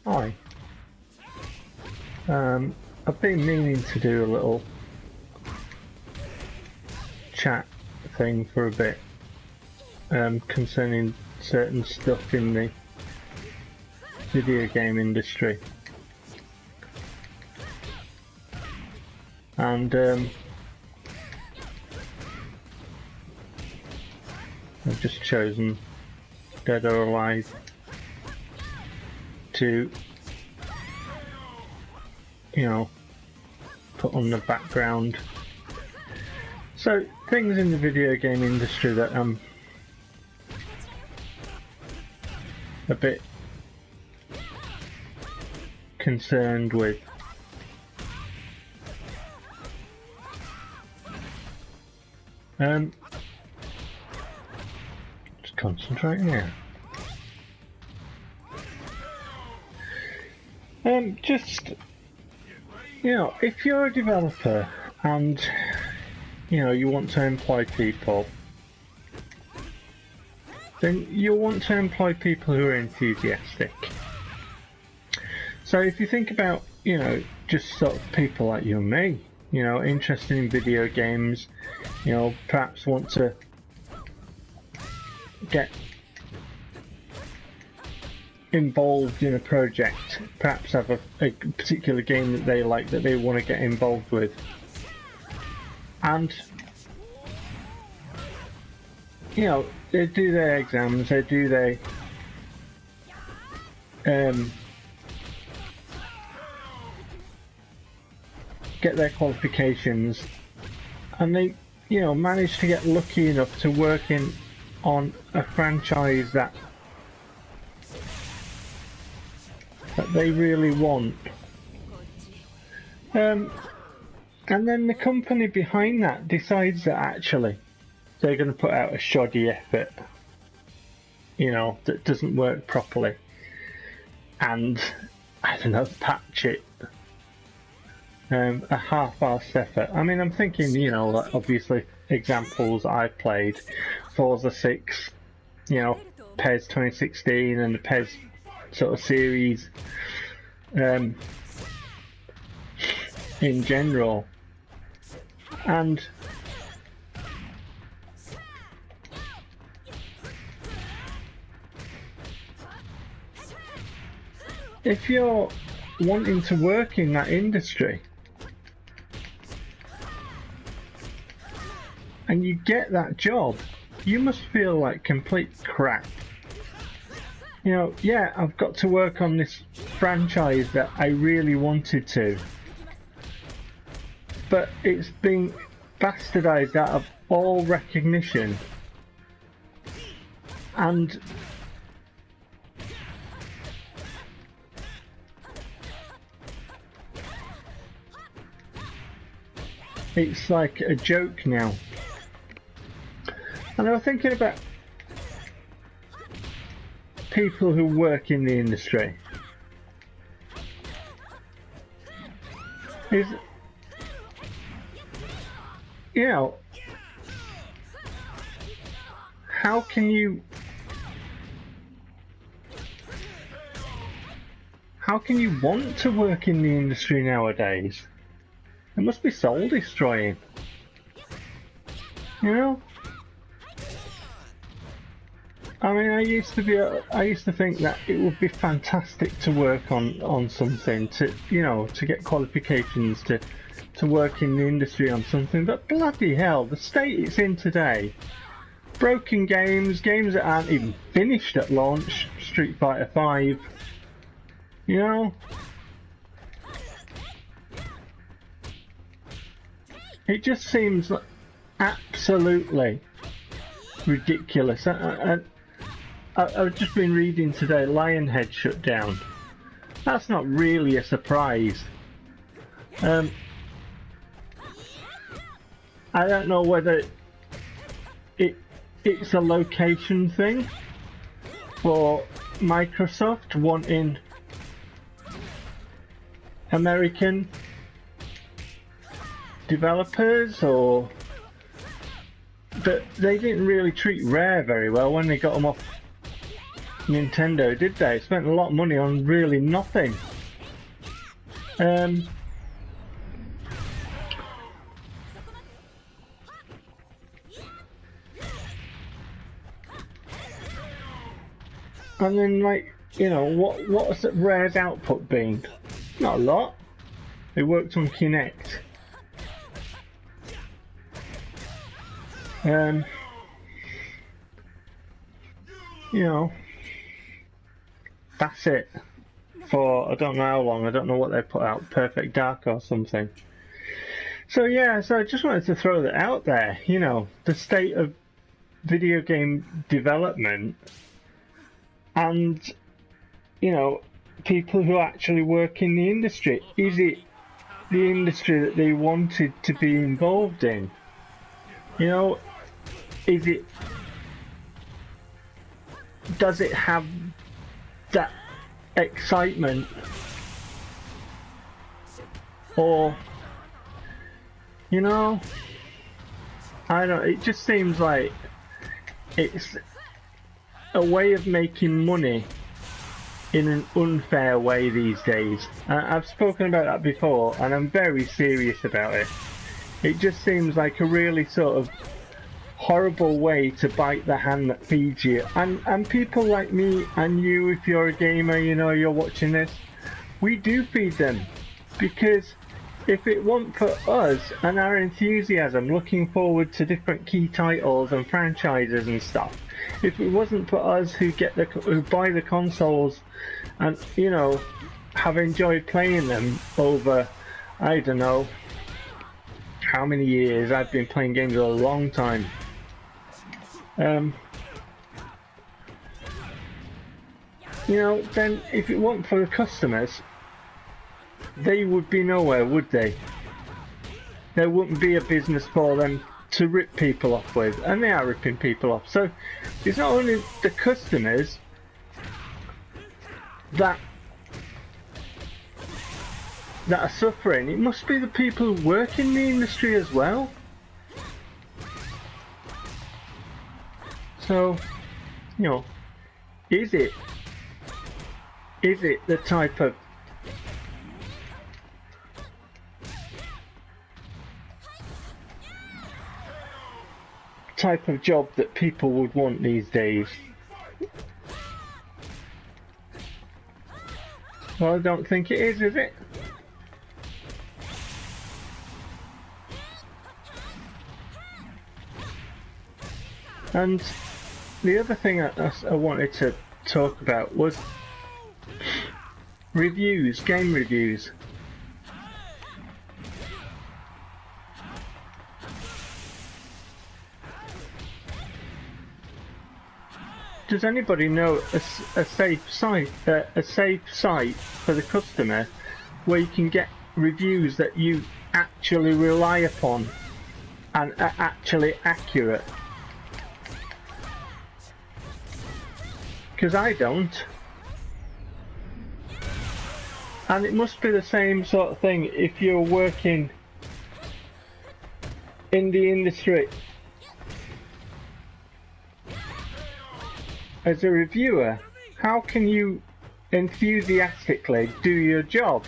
Hi. I've been meaning to do a little chat thing for a bit concerning certain stuff in the video game industry, and I've just chosen, dead or alive, to, put on the background. So, things in the video game industry that I'm a bit concerned with. Just concentrate here. Just, if you're a developer and, you want to employ people, then you'll want to employ people who are enthusiastic. So if you think about, just sort of people like you and me, interested in video games, perhaps want to get involved in a project, perhaps have a particular game that they like, that they want to get involved with, and they do their exams, they do their get their qualifications, and they manage to get lucky enough to work on a franchise that they really want, and then the company behind that decides that actually they're going to put out a shoddy effort, that doesn't work properly, and patch it, a half-assed effort. I mean, I'm thinking, like obviously examples I've played, Forza 6, PES 2016, and the PES sort of series in general, and if you're wanting to work in that industry and you get that job, you must feel like complete crap. Yeah, I've got to work on this franchise that I really wanted to, but it's been bastardized out of all recognition, and it's like a joke now. And I was thinking about people who work in the industry. How can you want to work in the industry nowadays? It must be soul destroying. I mean, I used to think that it would be fantastic to work on something, to get qualifications to work in the industry on something, but bloody hell, the state it's in today, broken games that aren't even finished at launch, Street Fighter 5, it just seems absolutely ridiculous. I've just been reading today, Lionhead shut down. That's not really a surprise. I don't know whether it's a location thing for Microsoft wanting American developers, or But they didn't really treat Rare very well when they got them off Nintendo, did they? Spent a lot of money on really nothing. And then, like, you know, what's Rare's output been? Not a lot. They worked on Kinect. You know, that's it for I don't know how long. I don't know what they put out, Perfect Dark or something. So yeah, so I just wanted to throw that out there. You know, the state of video game development, and you know, people who actually work in the industry. Is it the industry that they wanted to be involved in? You know, does it have that excitement, or, you know, I don't know, it just seems like it's a way of making money in an unfair way these days. I've spoken about that before, and I'm very serious about it. It just seems like a really sort of horrible way to bite the hand that feeds you. And people like me and you, if you're a gamer, you know, you're watching this, we do feed them. Because if it weren't for us and our enthusiasm looking forward to different key titles and franchises and stuff, if it wasn't for us who buy the consoles and, you know, have enjoyed playing them over, I don't know how many years. I've been playing games a long time. You know, then if it weren't for the customers, they would be nowhere, would they? There wouldn't be a business for them to rip people off with, and they are ripping people off. So it's not only the customers that are suffering, it must be the people who work in the industry as well. So, you know, is it the type of job that people would want these days? Well, I don't think it is it? And the other thing I wanted to talk about was reviews, game reviews. Does anybody know a safe site for the customer where you can get reviews that you actually rely upon and are actually accurate? Because I don't. And it must be the same sort of thing if you're working in the industry as a reviewer. How can you enthusiastically do your job?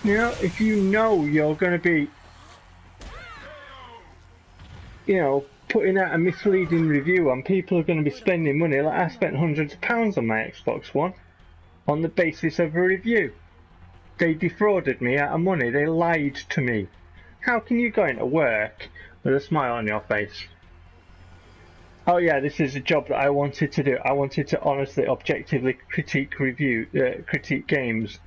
You know, if you know you're going to be, you know, putting out a misleading review and people are going to be spending money, like I spent hundreds of pounds on my Xbox One on the basis of a review. They defrauded me out of money, they lied to me. How can you go into work with a smile on your face? Oh yeah, this is a job that I wanted to do. I wanted to honestly, objectively critique games.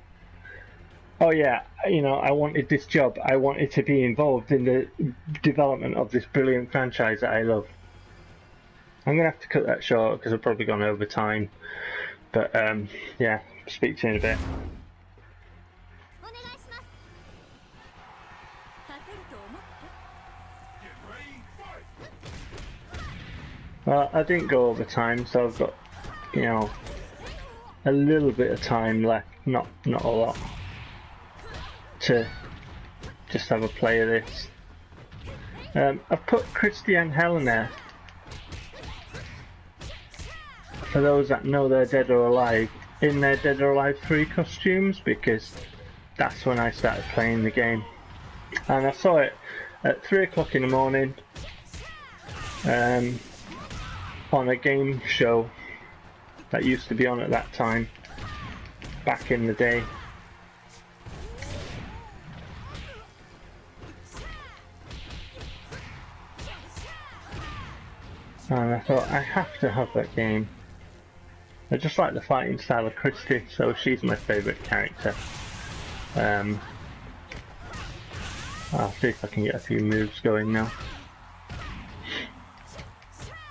Oh yeah, you know, I wanted this job. I wanted to be involved in the development of this brilliant franchise that I love. I'm going to have to cut that short because I've probably gone over time. But yeah, speak to you in a bit. Well, I didn't go over time, so I've got, you know, a little bit of time left, not a lot, to just have a play of this. I've put Christy and Helena, for those that know they're Dead or Alive, in their Dead or Alive 3 costumes, because that's when I started playing the game. And I saw it at 3 o'clock in the morning on a game show that used to be on at that time, back in the day. And I thought, I have to have that game. I just like the fighting style of Christy, so she's my favourite character. I'll see if I can get a few moves going now.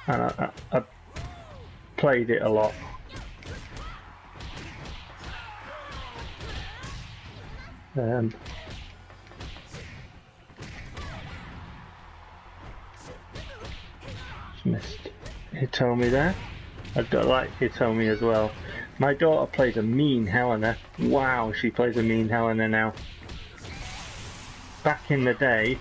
And I played it a lot. Just missed Hitomi there. I don't like Hitomi as well. My daughter plays a mean Helena. Wow, she plays a mean Helena now. Back in the day,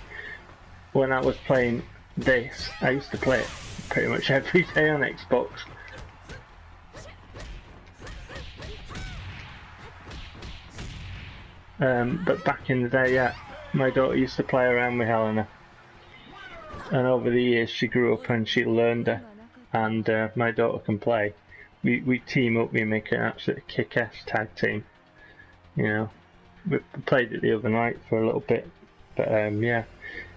when I was playing this, I used to play it pretty much every day on Xbox. But back in the day, yeah, my daughter used to play around with Helena. And over the years she grew up and she learned her. And my daughter can play. We team up, we make an absolute kick-ass tag team. You know, we played it the other night for a little bit. But yeah,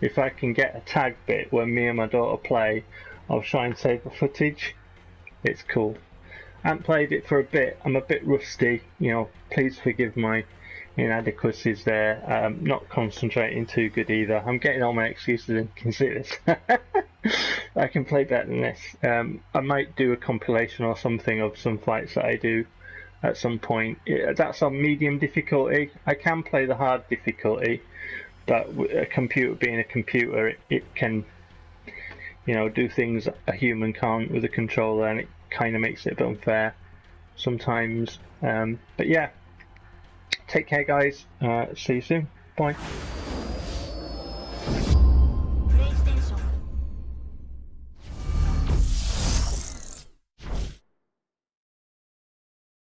if I can get a tag bit when me and my daughter play, I'll try and save the footage. It's cool. I haven't played it for a bit. I'm a bit rusty. You know, please forgive my inadequacies there. Not concentrating too good either. I'm getting all my excuses and can see this. I can play better than this. I might do a compilation or something of some fights that I do at some point. That's on medium difficulty. I can play the hard difficulty, but a computer being a computer, it can, you know, do things a human can't with a controller, and it kind of makes it a bit unfair sometimes. But yeah, take care guys, see you soon, bye.